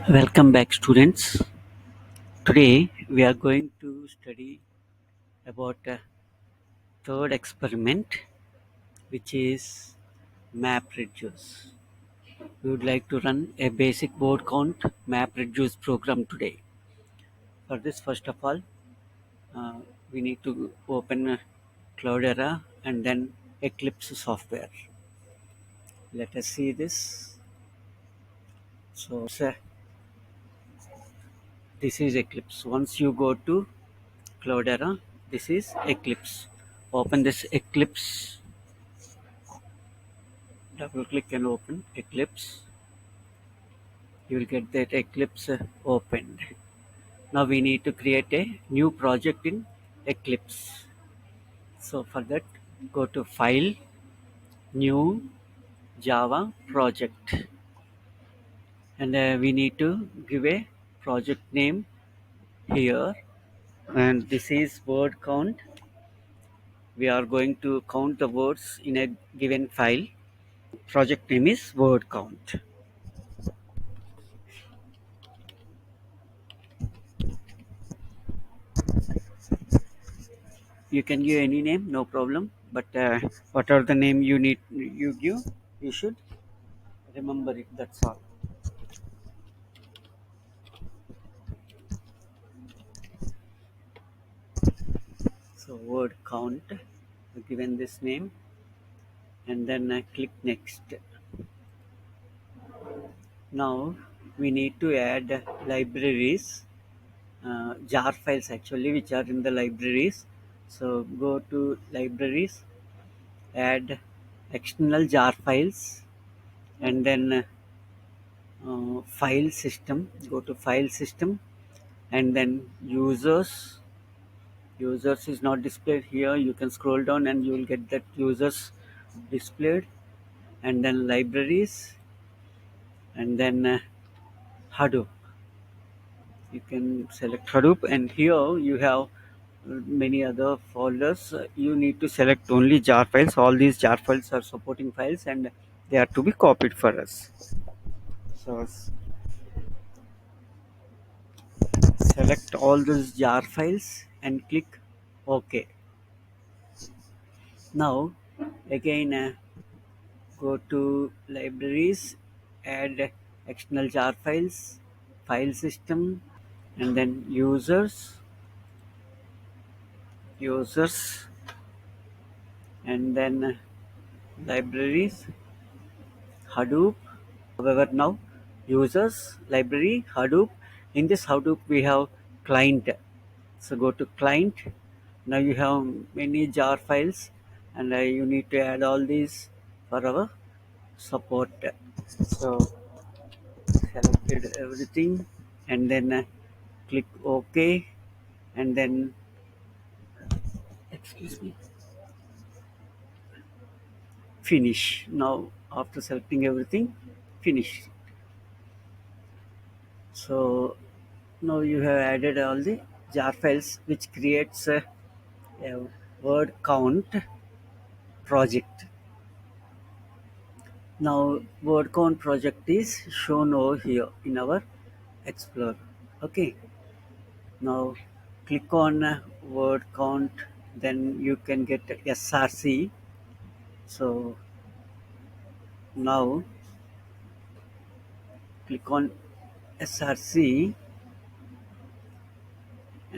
Welcome back, students. Today we are going to study about a third experiment, which is MapReduce. We would like to run a basic word count MapReduce program today. For this, first of all, uh, we need to open Cloudera and then Eclipse software. Let us see this. So this is Eclipse. Once you go to Cloudera, this is Eclipse. Open this Eclipse. Double click and open Eclipse. You will get that Eclipse opened. Now we need to create a new project in Eclipse. So for that, go to File, New, Java Project, and we need to give a project name here. And this is word count. We are going to count the words in a given file. Project name is word count. You can give any name, no problem, but whatever the name you give, you should remember it, that's all. So word count, given this name, and then click next. Now we need to add libraries, jar files actually, which are in the libraries. So go to libraries, add external jar files, and then file system. Go to file system, and then users is not displayed here. You can scroll down and you will get that users displayed, and then libraries, and then Hadoop. You can select Hadoop, and here you have many other folders. You need to select only jar files. All these jar files are supporting files, and they are to be copied for us. So select all those jar files and click OK. Now again go to libraries, add external jar files, file system, and then users, and then libraries, Hadoop. However, now users, library, Hadoop. In this Hadoop, we have client. So go to client. Now you have many jar files, and you need to add all these for our support. So selected everything, and then click OK, and then excuse me, finish. Now after selecting everything, finish. So now you have added all the jar files, which creates a word count project. Now word count project is shown over here in our Explorer. Okay, now click on word count, then you can get SRC. So now click on SRC,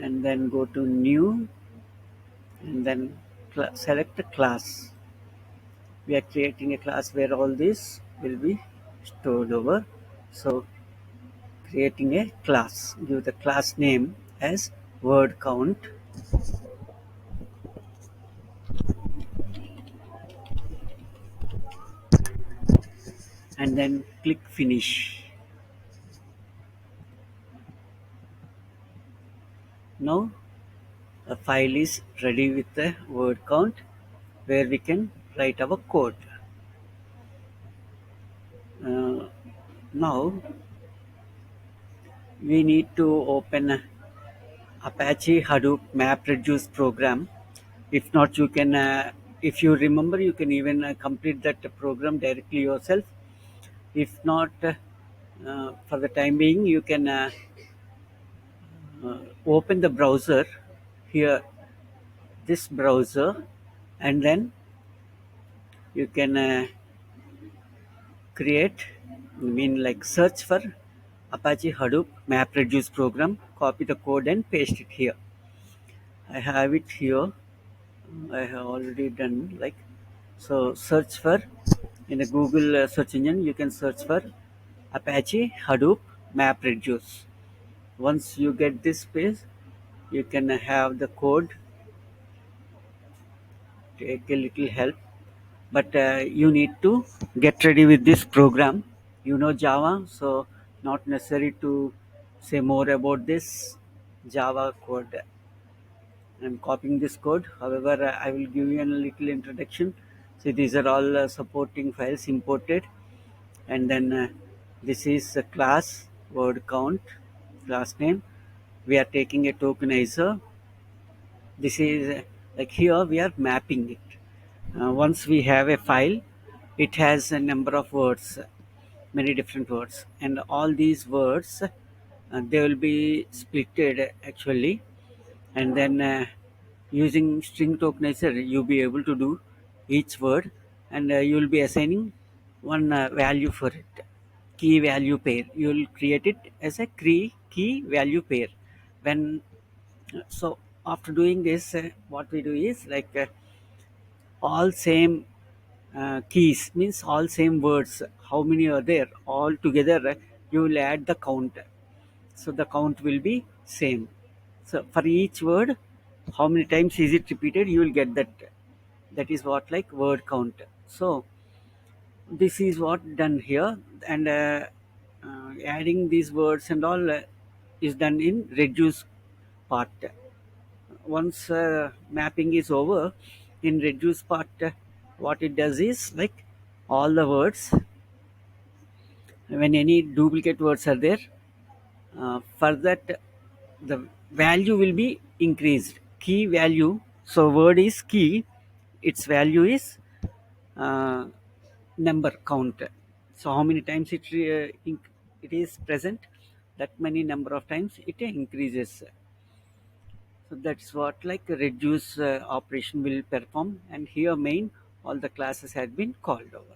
and then go to new, and then select a class. We are creating a class where all this will be stored over. So creating a class, give the class name as word count, and then click finish. Now a file is ready with the word count where we can write our code. Uh, Now we need to open Apache Hadoop MapReduce program. If not, you can, if you remember, you can even complete that program directly yourself. If not, For the time being, you can open the browser here, this browser, and then you can create, I mean, like search for Apache Hadoop MapReduce program, copy the code and paste it here. I have it here. I have already done like so. Search for in the Google search engine. You can search for Apache Hadoop MapReduce. Once you get this page, you can have the code. Take a little help, but you need to get ready with this program. You know Java, so not necessary to say more about this Java code. I'm copying this code. However, I will give you a little introduction. So these are all supporting files imported, and then this is a class word count class name. We are taking a tokenizer. This is like here we are mapping it. Once we have a file, it has a number of words, many different words, and all these words they will be splitted actually, and then using string tokenizer you'll be able to do each word, and you will be assigning one value for it, key value pair. You will create it as a key value pair. When so after doing this, what we do is like all same keys means all same words. How many are there? All together, you will add the count. So the count will be same. So for each word, how many times is it repeated? You will get that. That is what like word count. So this is what done here, and adding these words and all is done in reduce part. Once mapping is over in reduce part, what it does is like all the words, when any duplicate words are there, for that the value will be increased, key value. So word is key, its value is uh, number count. So how many times it is present, that many number of times it increases. So that's what like a reduce operation will perform, and here main all the classes had been called over.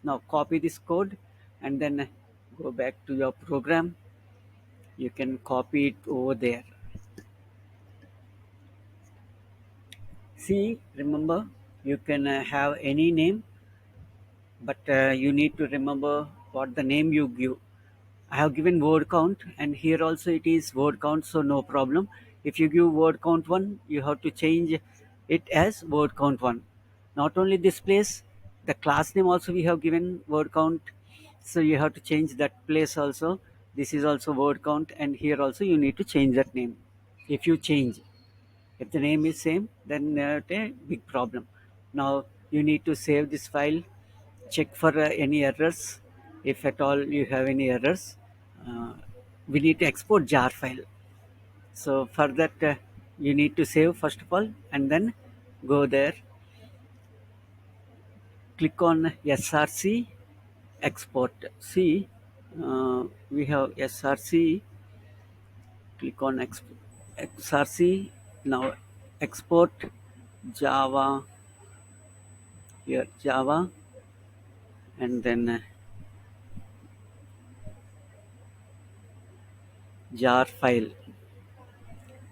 Now copy this code and then go back to your program. You can copy it over there. See, remember, you can have any name, but you need to remember what the name you give. I have given word count, and here also it is word count, so no problem. If you give word count 1, you have to change it as word count 1. Not only this place, the class name also we have given word count, so you have to change that place also. This is also word count, and here also you need to change that name. If you change, if the name is same, then a big problem. Now you need to save this file, check for any errors. If at all you have any errors, uh, we need to export jar file. So for that, you need to save first of all, and then go there, click on src export. See, we have src. Click on src. Now export Java, here Java, and then jar file.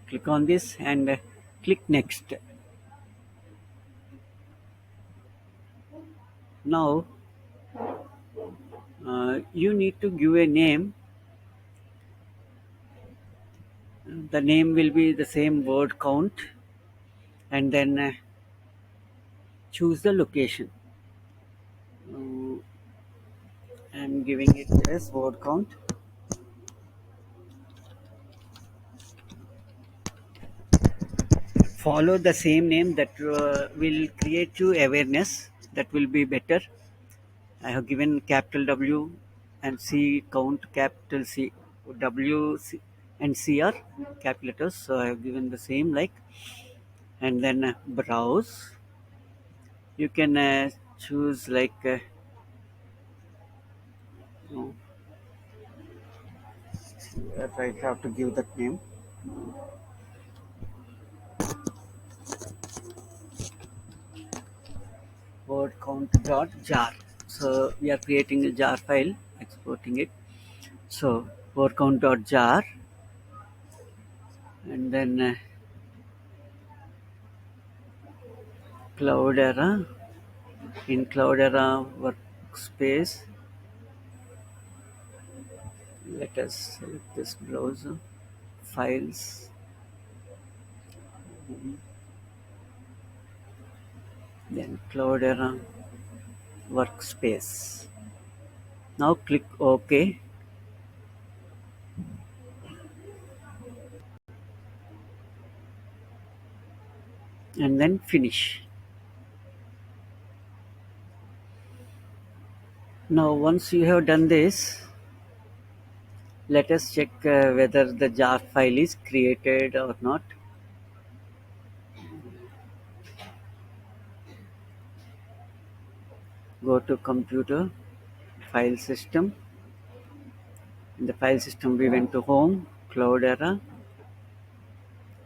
Click on this and click next. Now you need to give a name. The name will be the same word count, and then choose the location. uh, I'm giving it as word count. Follow the same name, that will create you awareness, that will be better. I have given capital W and C count, capital C, W C, and C are capital letters. So I have given the same like, and then browse. You can choose like no, I have to give that name. Word count dot jar. So we are creating a jar file, exporting it. So word count dot jar, and then Cloudera. In Cloudera workspace, let us select this browser, files, then Cloudera workspace. Now click OK and then finish. Now once you have done this, let us check whether the jar file is created or not. Go to computer, file system. In the file system we went to home, Cloudera,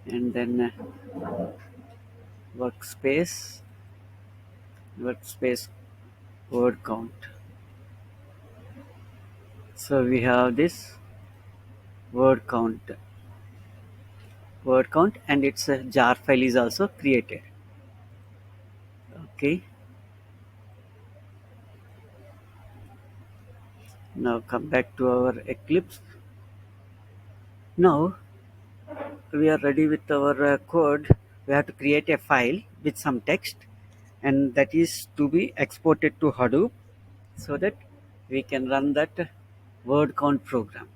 and then workspace, workspace word count. So we have this word count, and its jar file is also created. Okay, now come back to our Eclipse. Now we are ready with our code. We have to create a file with some text, and that is to be exported to Hadoop so that we can run that word count program.